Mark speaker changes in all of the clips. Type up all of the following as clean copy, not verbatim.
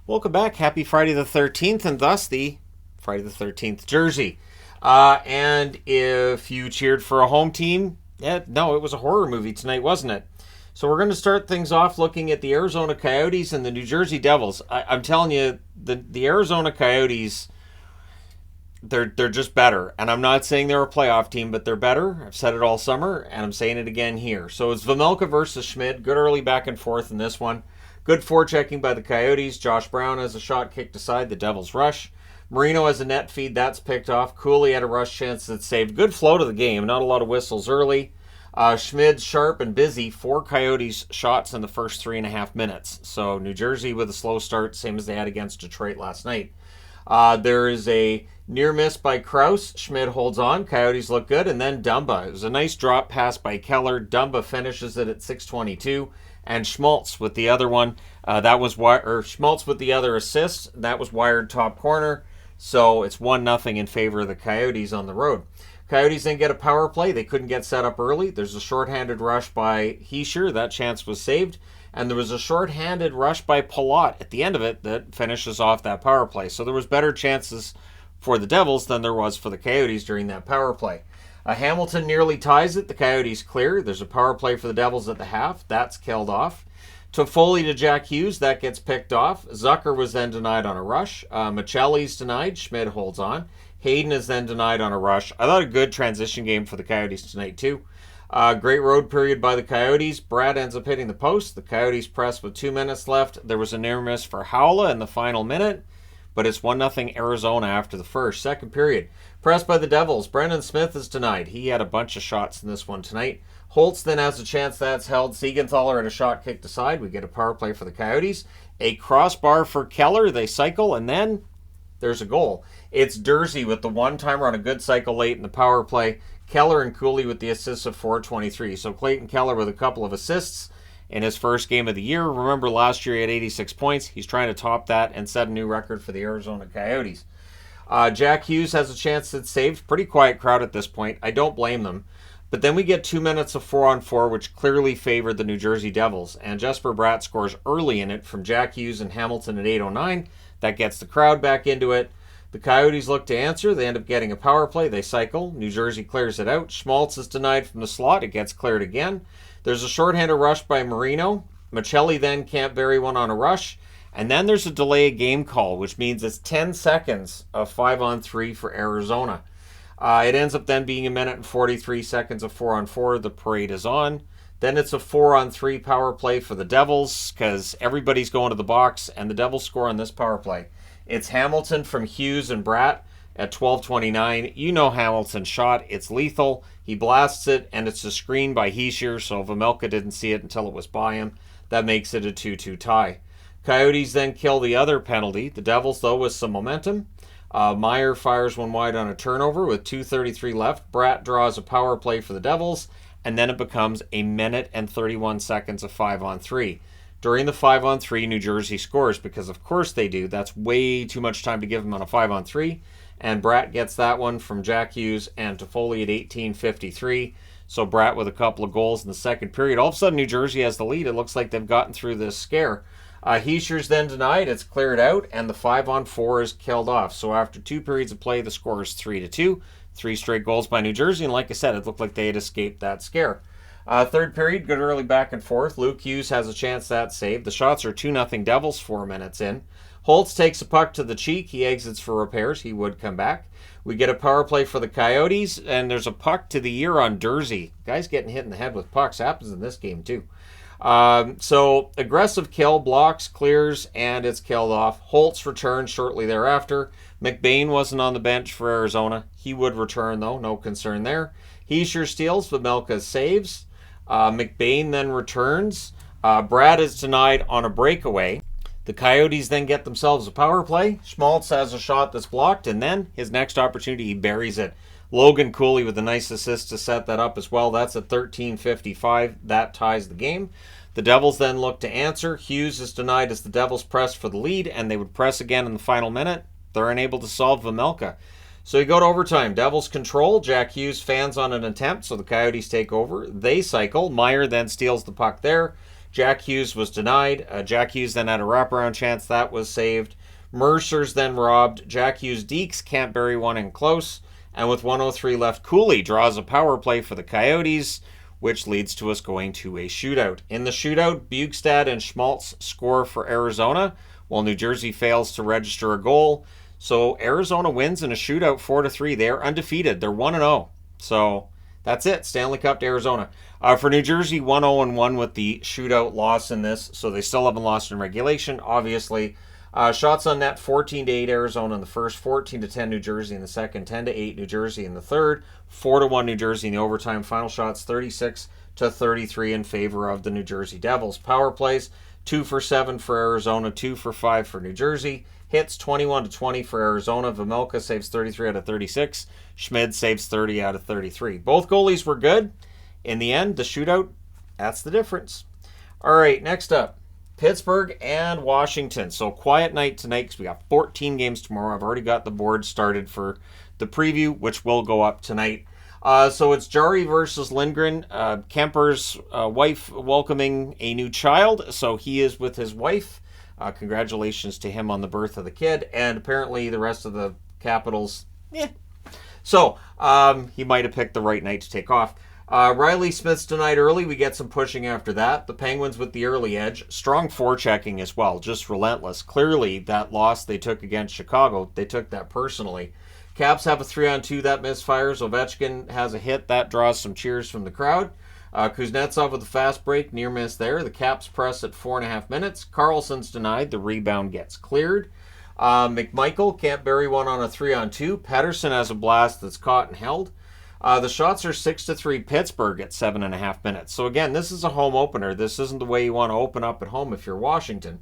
Speaker 1: Welcome back. Happy Friday the 13th, and thus the Friday the 13th jersey. And if you cheered for a home team, no, it was a horror movie tonight, wasn't it? So we're going to start things off looking at the Arizona Coyotes and the New Jersey Devils. I'm telling you, the Arizona Coyotes, they're just better. And I'm not saying they're a playoff team, but they're better. I've said it all summer, and I'm saying it again here. So it's Vejmelka versus Schmid. Good early back and forth in this one. Good forechecking by the Coyotes. Josh Brown has a shot kicked aside. The Devils rush. Marino has a net feed. That's picked off. Cooley had a rush chance that's saved. Good flow to the game. Not a lot of whistles early. Schmid, sharp, and busy. 4 Coyotes shots in the first 3.5 minutes. So New Jersey with a slow start, same as they had against Detroit last night. There is a near miss by Kraus. Schmid holds on. Coyotes look good. And then Dumba. It was a nice drop pass by Keller. Dumba finishes it at 6:22. And Schmaltz with the other one. Schmaltz with the other assist. That was wired top corner. So it's 1-0 in favor of the Coyotes on the road. Coyotes then get a power play. They couldn't get set up early. There's a shorthanded rush by Hischier. That chance was saved. And there was a shorthanded rush by Palat at the end of it that finishes off that power play. So there was better chances for the Devils than there was for the Coyotes during that power play. Hamilton nearly ties it. The Coyotes clear. There's a power play for the Devils at the half. That's killed off. Toffoli to Jack Hughes. That gets picked off. Zucker was then denied on a rush. Michelli's denied. Schmid holds on. Hayden is then denied on a rush. I thought a good transition game for the Coyotes tonight, too. Great road period by the Coyotes. Brad ends up hitting the post. The Coyotes press with 2 minutes left. There was a near miss for Howla in the final minute, but it's 1-0 Arizona after the first. Second period. Pressed by the Devils. Brendan Smith is denied. He had a bunch of shots in this one tonight. Holtz then has a chance that's held. Siegenthaler had a shot kicked aside. We get a power play for the Coyotes. A crossbar for Keller. They cycle, and then there's a goal. It's Dursey with the one-timer on a good cycle late in the power play. Keller and Cooley with the assists of 4:23. So Clayton Keller with a couple of assists in his first game of the year. Remember last year he had 86 points. He's trying to top that and set a new record for the Arizona Coyotes. Jack Hughes has a chance that's saved. Pretty quiet crowd at this point. I don't blame them. But then we get 2 minutes of 4-on-4, which clearly favored the New Jersey Devils. And Jesper Bratt scores early in it from Jack Hughes and Hamilton at 8:09. That gets the crowd back into it. The Coyotes look to answer. They end up getting a power play. They cycle. New Jersey clears it out. Schmaltz is denied from the slot. It gets cleared again. There's a shorthanded rush by Marino. Michelli then can't bury one on a rush. And then there's a delay of game call, which means it's 10 seconds of 5-on-3 for Arizona. It ends up then being 1 minute and 43 seconds of 4-on-4. The parade is on. Then it's a 4-on-3 power play for the Devils because everybody's going to the box, and the Devils score on this power play. It's Hamilton from Hughes and Bratt at 12:29. You know Hamilton's shot. It's lethal. He blasts it, and it's a screen by Hischier, so Vejmelka didn't see it until it was by him. That makes it a 2-2 tie. Coyotes then kill the other penalty. The Devils, though, with some momentum. Meyer fires one wide on a turnover with 2:33 left. Bratt draws a power play for the Devils, and then it becomes 1 minute and 31 seconds of 5-on-3. During the 5-on-3, New Jersey scores because, of course, they do. That's way too much time to give them on a 5-on-3. And Bratt gets that one from Jack Hughes and Toffoli at 18:53. So Bratt with a couple of goals in the second period. All of a sudden, New Jersey has the lead. It looks like they've gotten through this scare. Hischier's then denied. It's cleared out, and the 5-on-4 is killed off. So after 2 periods of play, the score is 3-2. 3 straight goals by New Jersey, and like I said, it looked like they had escaped that scare. Third period, good early back and forth. Luke Hughes has a chance that's saved. The shots are 2-0 Devils 4 minutes in. Holtz takes a puck to the cheek. He exits for repairs. He would come back. We get a power play for the Coyotes, and there's a puck to the ear on Dursey. Guy's getting hit in the head with pucks. Happens in this game, too. So aggressive kill, blocks, clears, and it's killed off. Holtz returns shortly thereafter. McBain wasn't on the bench for Arizona. He would return, though. No concern there. Hischier steals. Vejmelka saves. McBain then returns. Brad is denied on a breakaway. The Coyotes then get themselves a power play. Schmaltz has a shot that's blocked, and then his next opportunity, he buries it. Logan Cooley with a nice assist to set that up as well. That's at 13:55. That ties the game. The Devils then look to answer. Hughes is denied as the Devils press for the lead, and they would press again in the final minute. They're unable to solve Vejmelka. So you go to overtime. Devils control. Jack Hughes fans on an attempt, so the Coyotes take over. They cycle. Meyer then steals the puck there. Jack Hughes was denied. Jack Hughes then had a wraparound chance. That was saved. Mercer's then robbed. Jack Hughes dekes. Can't bury one in close. And with 1:03 left, Cooley draws a power play for the Coyotes, which leads to us going to a shootout. In the shootout, Bjugstad and Schmaltz score for Arizona, while New Jersey fails to register a goal. So Arizona wins in a shootout 4-3. They are undefeated. They're 1-0. So that's it. Stanley Cup to Arizona. For New Jersey, 1-0-1 with the shootout loss in this. So they still haven't lost in regulation, obviously. Shots on net, 14-8 Arizona in the first, 14-10 New Jersey in the second, 10-8 New Jersey in the third, 4-1 New Jersey in the overtime. Final shots, 36-33 in favor of the New Jersey Devils. Power plays, 2 for 7 for Arizona, 2 for 5 for New Jersey. Hits, 21-20 for Arizona. Vejmelka saves 33 out of 36. Schmid saves 30 out of 33. Both goalies were good. In the end, the shootout, that's the difference. All right, next up. Pittsburgh and Washington. So quiet night tonight because we got 14 games tomorrow. I've already got the board started for the preview, which will go up tonight. So it's Jari versus Lindgren. Kemper's wife welcoming a new child. So he is with his wife. Congratulations to him on the birth of the kid. And apparently the rest of the Capitals, So he might have picked the right night to take off. Riley Smith's denied early. We get some pushing after that. The Penguins with the early edge. Strong forechecking as well. Just relentless. Clearly, that loss they took against Chicago, they took that personally. Caps have a 3-on-2 that misfires. Ovechkin has a hit. That draws some cheers from the crowd. Kuznetsov with a fast break. Near miss there. The Caps press at 4.5 minutes. Carlson's denied. The rebound gets cleared. McMichael can't bury one on a 3-on-2. Pettersson has a blast that's caught and held. The shots are 6-3 Pittsburgh at 7.5 minutes. So again, this is a home opener. This isn't the way you want to open up at home if you're Washington.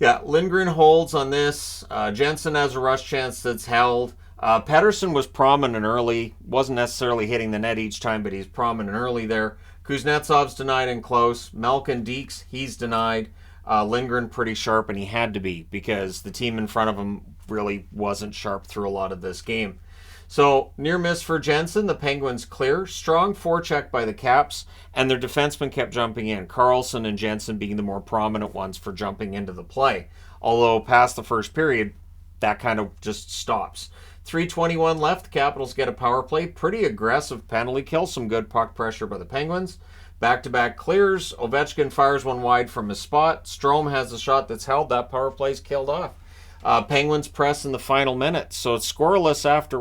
Speaker 1: Lindgren holds on this. Jensen has a rush chance that's held. Pettersson was prominent early. Wasn't necessarily hitting the net each time, but he's prominent early there. Kuznetsov's denied in close. Malkin dekes, he's denied. Lindgren pretty sharp, and he had to be because the team in front of him really wasn't sharp through a lot of this game. So near miss for Jensen. The Penguins clear. Strong forecheck by the Caps, and their defensemen kept jumping in. Carlson and Jensen being the more prominent ones for jumping into the play. Although past the first period, that kind of just stops. 3:21 left. The Capitals get a power play. Pretty aggressive penalty kill. Some good puck pressure by the Penguins. Back-to-back clears. Ovechkin fires one wide from his spot. Strome has a shot that's held. That power play's killed off. Penguins press in the final minute. So it's scoreless after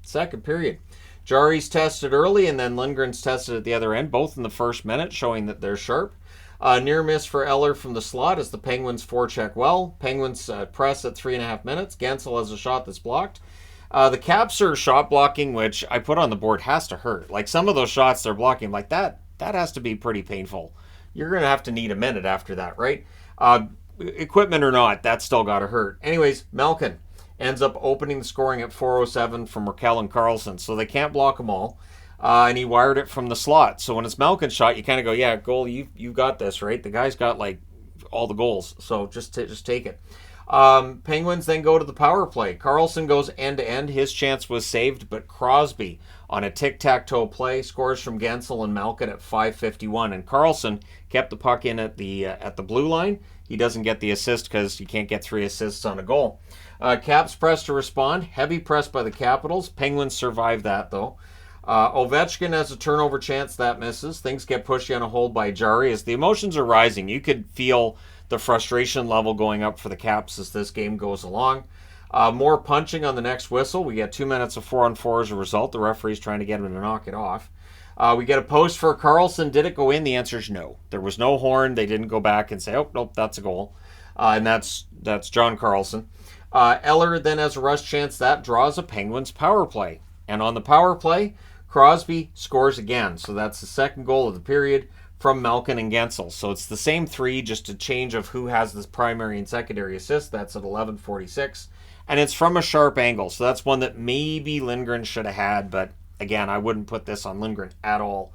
Speaker 1: second period. Jari's tested early, and then Lindgren's tested at the other end, both in the first minute, showing that they're sharp. Near miss for Eller from the slot as the Penguins forecheck well. Penguins press at 3.5 minutes. Gensel has a shot that's blocked. The Caps are shot blocking, which I put on the board has to hurt. Like some of those shots they're blocking, like that has to be pretty painful. You're going to have to need a minute after that, right? Equipment or not, that's still got to hurt. Anyways, Malkin ends up opening the scoring at 4:07 from Raquel and Carlson, so they can't block them all. And he wired it from the slot. So when it's Malkin's shot, you kind of go, yeah, goal, you got this, right? The guy's got like all the goals, so just take it. Penguins then go to the power play. Carlson goes end-to-end. His chance was saved, but Crosby on a tic-tac-toe play scores from Gensel and Malkin at 5:51. And Carlson kept the puck in at the blue line. He doesn't get the assist because you can't get 3 assists on a goal. Caps press to respond. Heavy press by the Capitals. Penguins survive that, though. Ovechkin has a turnover chance. That misses. Things get pushy on a hold by Jari as the emotions are rising. You could feel the frustration level going up for the Caps as this game goes along. More punching on the next whistle. We get 2 minutes of 4-on-4 as a result. The referee's trying to get him to knock it off. We get a post for Carlson. Did it go in? The answer is no. There was no horn. They didn't go back and say, oh, nope, that's a goal. And that's John Carlson. Eller then has a rush chance. That draws a Penguins power play. And on the power play, Crosby scores again. So that's the second goal of the period from Malkin and Gensel. So it's the same 3, just a change of who has this primary and secondary assist. That's at 11:46. And it's from a sharp angle. So that's one that maybe Lindgren should have had, but again, I wouldn't put this on Lindgren at all.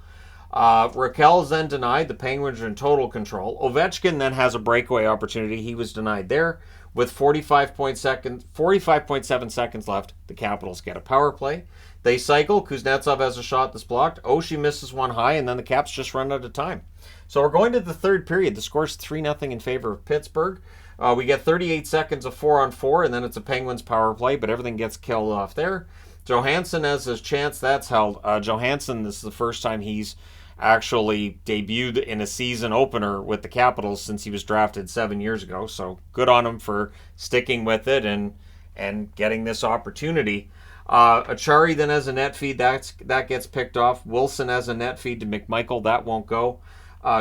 Speaker 1: Raquel's then denied. The Penguins are in total control. Ovechkin then has a breakaway opportunity. He was denied there. With 45.7 seconds left, the Capitals get a power play. They cycle. Kuznetsov has a shot that's blocked. Oshie misses one high, and then the Caps just run out of time. So we're going to the third period. The score's 3-0 in favor of Pittsburgh. We get 38 seconds of 4-on-4, and then it's a Penguins power play, but everything gets killed off there. Johansson has his chance. That's held. Johansson, this is the first time he's actually debuted in a season opener with the Capitals since he was drafted 7 years ago. So good on him for sticking with it and getting this opportunity. Achari then has a net feed. That gets picked off. Wilson has a net feed to McMichael. That won't go.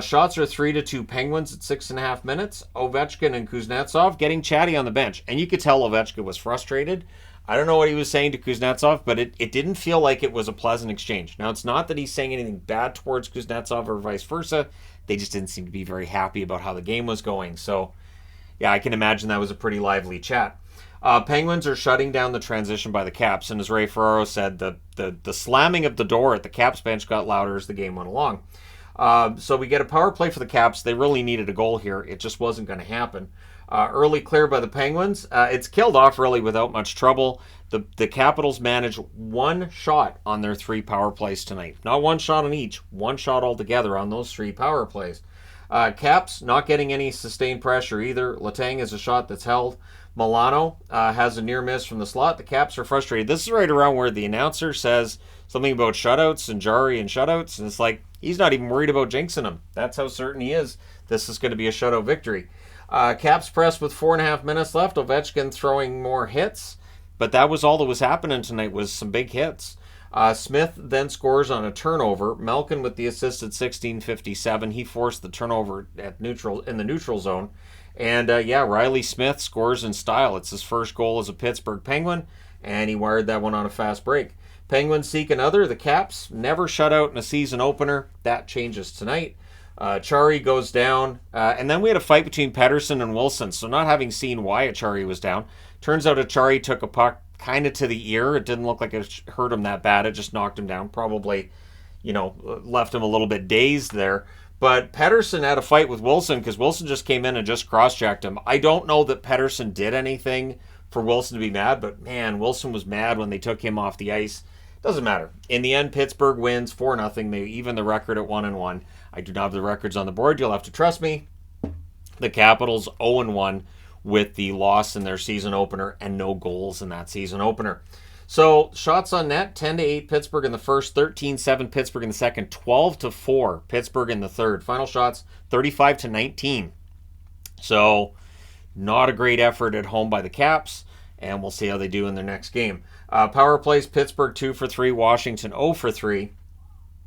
Speaker 1: Shots are 3-2 Penguins at 6.5 minutes. Ovechkin and Kuznetsov getting chatty on the bench. And you could tell Ovechkin was frustrated. I don't know what he was saying to Kuznetsov, but it didn't feel like it was a pleasant exchange. Now, it's not that he's saying anything bad towards Kuznetsov or vice versa. They just didn't seem to be very happy about how the game was going. So, yeah, I can imagine that was a pretty lively chat. Penguins are shutting down the transition by the Caps, and as Ray Ferraro said, the slamming of the door at the Caps bench got louder as the game went along. So we get a power play for the Caps. They really needed a goal here. It just wasn't going to happen. Early clear by the Penguins. It's killed off really without much trouble. The Capitals manage one shot on their 3 power plays tonight. Not one shot on each, one shot altogether on those 3 power plays. Caps not getting any sustained pressure either. Letang has a shot that's held. Milano has a near miss from the slot. The Caps are frustrated. This is right around where the announcer says something about shutouts and Jari and shutouts, and it's like he's not even worried about jinxing them. That's how certain he is. This is going to be a shutout victory. Caps press with 4.5 minutes left. Ovechkin throwing more hits, but that was all that was happening tonight was some big hits. Smith then scores on a turnover. Malkin with the assist at 16:57. He forced the turnover at in the neutral zone. And Riley Smith scores in style. It's his first goal as a Pittsburgh Penguin, and he wired that one on a fast break. Penguins seek another. The Caps never shut out in a season opener. That changes tonight. Chari goes down, and then we had a fight between Pettersson and Wilson. So not having seen why Achari was down, turns out Achari took a puck kind of to the ear. It didn't look like it hurt him that bad. It just knocked him down. Probably, left him a little bit dazed there. But Pettersson had a fight with Wilson because Wilson just came in and just cross-checked him. I don't know that Pettersson did anything for Wilson to be mad, but man, Wilson was mad when they took him off the ice. Doesn't matter. In the end, Pittsburgh wins 4-0. They even the record at 1-1. I do not have the records on the board. You'll have to trust me. The Capitals 0-1 with the loss in their season opener and no goals in that season opener. So shots on net, 10-8 Pittsburgh in the first, 13-7 Pittsburgh in the second, 12-4 Pittsburgh in the third. Final shots, 35-19. So not a great effort at home by the Caps, and we'll see how they do in their next game. Power plays, Pittsburgh 2 for 3, Washington 0 for 3.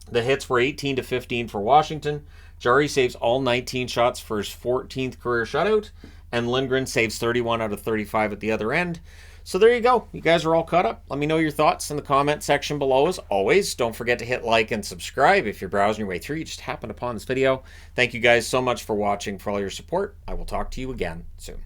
Speaker 1: The hits were 18-15 for Washington. Jari saves all 19 shots for his 14th career shutout, and Lindgren saves 31 out of 35 at the other end. So there you go. You guys are all caught up. Let me know your thoughts in the comment section below. As always, don't forget to hit like and subscribe if you're browsing your way through. You just happened upon this video. Thank you guys so much for watching, for all your support. I will talk to you again soon.